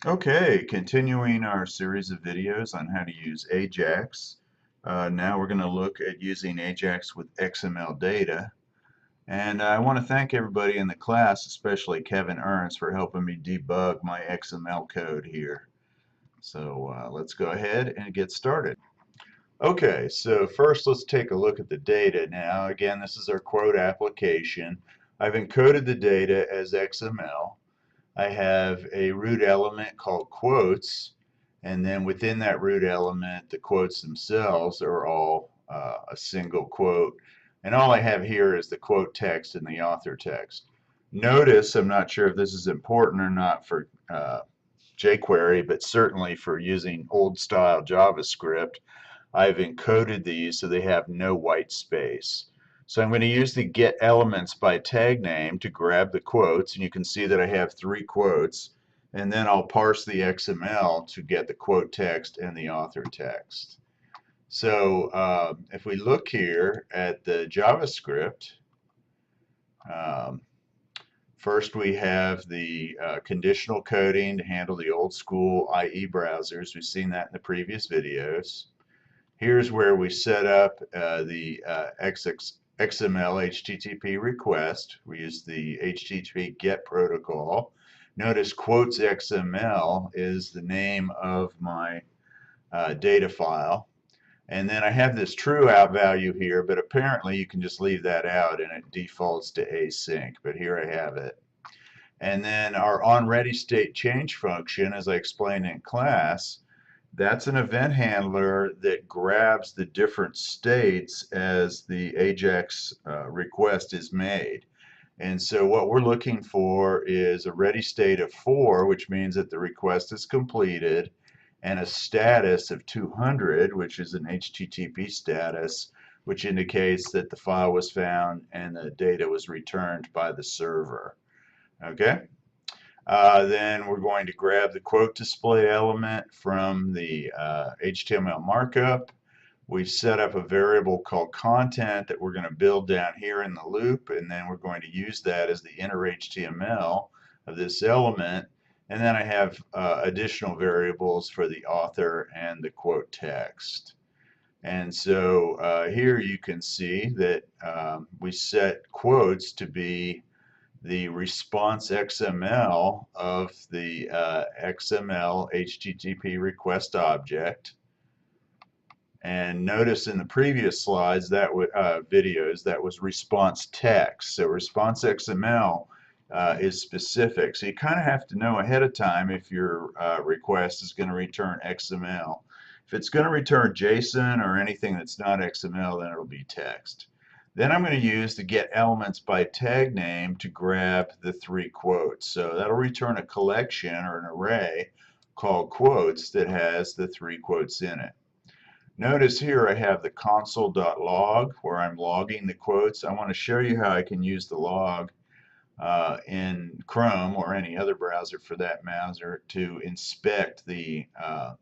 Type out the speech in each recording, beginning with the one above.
Okay, continuing our series of videos on how to use Ajax. Now we're going to look at using Ajax with XML data. And I want to thank everybody in the class, especially Kevin Ernst, for helping me debug my XML code here. So let's go ahead and get started. Okay, so first let's take a look at the data now. Again, this is our quote application. I've encoded the data as XML. I have a root element called quotes, and then within that root element, the quotes themselves are all a single quote. And all I have here is the quote text and the author text. Notice, I'm not sure if this is important or not for jQuery, but certainly for using old style JavaScript, I've encoded these so they have no white space. So I'm going to use the get elements by tag name to grab the quotes, and you can see that I have 3 quotes, and then I'll parse the XML to get the quote text and the author text. So if we look here at the JavaScript, um, first we have the conditional coding to handle the old school IE browsers. We've seen that in the previous videos. Here's where we set up the XML HTTP request. We use the HTTP GET protocol. Notice quotes XML is the name of my data file. And then I have this true out value here, but apparently you can just leave that out and it defaults to async. But here I have it. And then our Onreadystatechange function, as I explained in class, that's an event handler that grabs the different states as the Ajax request is made. And so what we're looking for is a ready state of 4, which means that the request is completed, and a status of 200, which is an HTTP status, which indicates that the file was found and the data was returned by the server. Okay? Then we're going to grab the quote display element from the HTML markup. We've set up a variable called content that we're going to build down here in the loop, and then we're going to use that as the inner HTML of this element. And then I have additional variables for the author and the quote text. And so here you can see that we set quotes to be the response XML of the XML HTTP request object. And notice in the previous slides that videos that was response text. So response XML is specific. So you kind of have to know ahead of time if your request is going to return XML. If it's going to return JSON or anything that's not XML, then it'll be text. Then I'm going to use the get elements by tag name to grab the 3 quotes. So that'll return a collection or an array called quotes that has the 3 quotes in it. Notice here I have the console.log where I'm logging the quotes. I want to show you how I can use the log in Chrome or any other browser for that matter to inspect the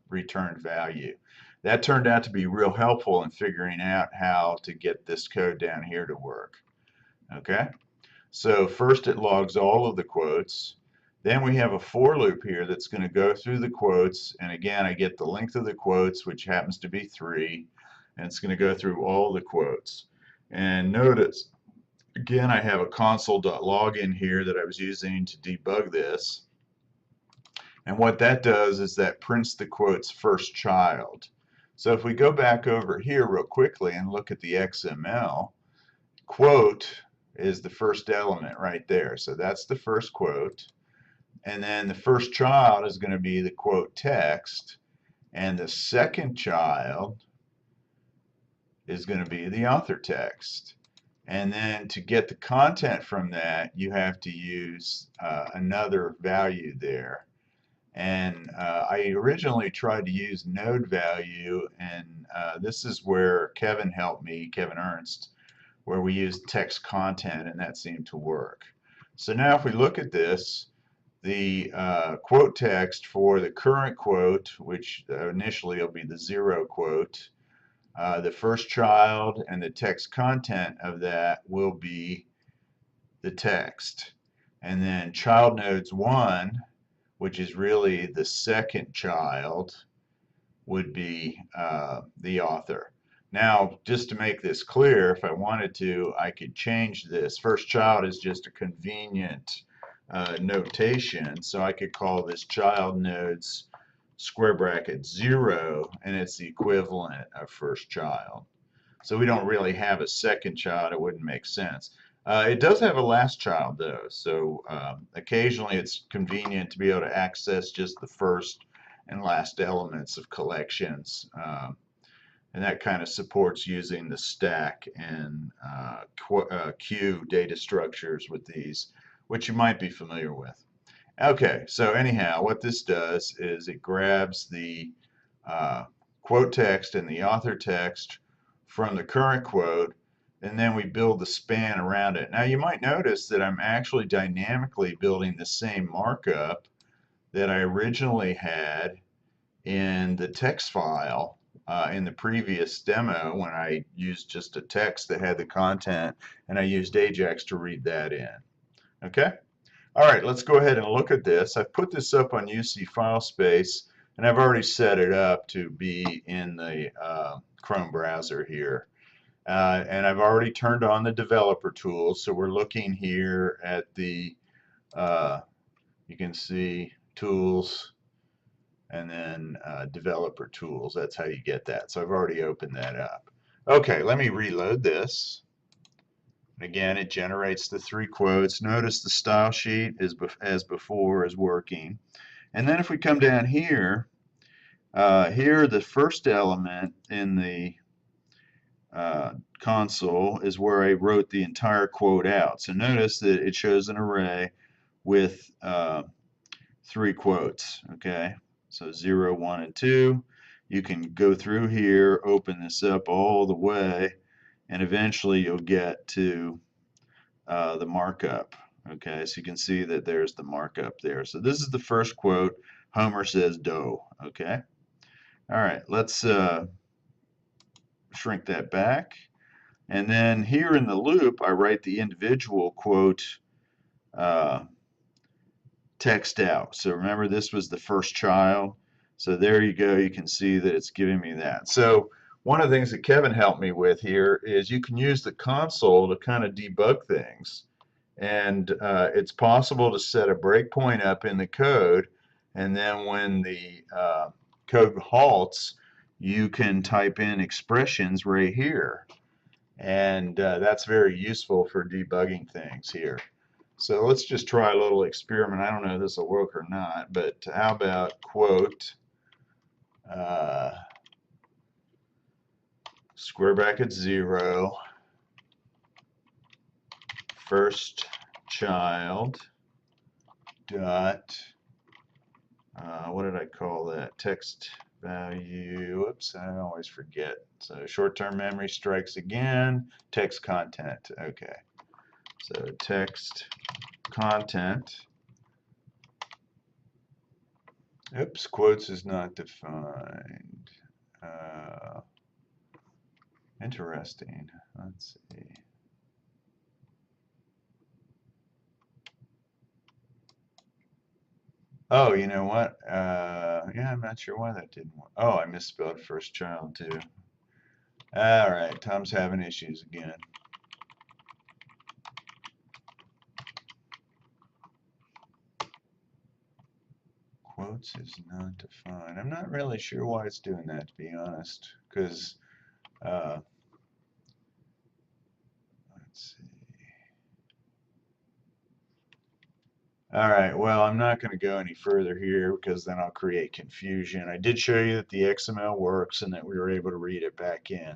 returned value. That turned out to be real helpful in figuring out how to get this code down here to work. Okay, so first it logs all of the quotes. Then we have a for loop here that's going to go through the quotes, and again I get the length of the quotes, which happens to be 3, and it's going to go through all the quotes. And notice again I have a console.log in here that I was using to debug this, and what that does is that prints the quote's first child. So if we go back over here real quickly and look at the XML, quote is the first element right there. So that's the first quote. And then the first child is going to be the quote text. And the second child is going to be the author text. And then to get the content from that, you have to use another value there. And I originally tried to use node value, and this is where Kevin helped me, Kevin Ernst, where we used text content, and that seemed to work. So now if we look at this, the quote text for the current quote, which initially will be the 0 quote, the first child and the text content of that will be the text. And then child nodes 1 which is really the second child, would be the author. Now, just to make this clear, if I wanted to, I could change this. First child is just a convenient notation, so I could call this child nodes square bracket 0, and it's the equivalent of first child. So we don't really have a second child. It wouldn't make sense. It does have a last child, though, so occasionally it's convenient to be able to access just the first and last elements of collections. And that kind of supports using the stack and queue data structures with these, which you might be familiar with. Okay, so anyhow, what this does is it grabs the quote text and the author text from the current quote, and then we build the span around it. Now you might notice that I'm actually dynamically building the same markup that I originally had in the text file in the previous demo when I used just a text that had the content, and I used Ajax to read that in. Okay? All right, let's go ahead and look at this. I've put this up on UC file space, and I've already set it up to be in the Chrome browser here. And I've already turned on the developer tools, so we're looking here at the, you can see tools, and then developer tools. That's how you get that. So I've already opened that up. Okay, let me reload this. Again, it generates the 3 quotes. Notice the style sheet is as before is working. And then if we come down here, here the first element in the console is where I wrote the entire quote out. So notice that it shows an array with 3 quotes. Okay. So 0, 1, and 2. You can go through here, open this up all the way, and eventually you'll get to the markup. Okay, so you can see that there's the markup there. So this is the first quote. Homer says dough. Okay. All right, let's shrink that back. And then here in the loop, I write the individual quote text out. So remember, this was the first child. So there you go. You can see that it's giving me that. So one of the things that Kevin helped me with here is you can use the console to kind of debug things. And it's possible to set a breakpoint up in the code, and then when the code halts, you can type in expressions right here. And that's very useful for debugging things here. So let's just try a little experiment. I don't know if this will work or not, but how about quote square bracket 0, first child dot, what did I call that? Text value. Oops, I always forget. So short-term memory strikes again. Text content. Okay. So text content. Oops, quotes is not defined. Interesting. Let's see. Oh, you know what? Yeah, I'm not sure why that didn't work. Oh, I misspelled first child too. All right, Tom's having issues again. Quotes is not defined. I'm not really sure why it's doing that, to be honest, because let's see. All right, well, I'm not going to go any further here because then I'll create confusion. I did show you that the XML works and that we were able to read it back in.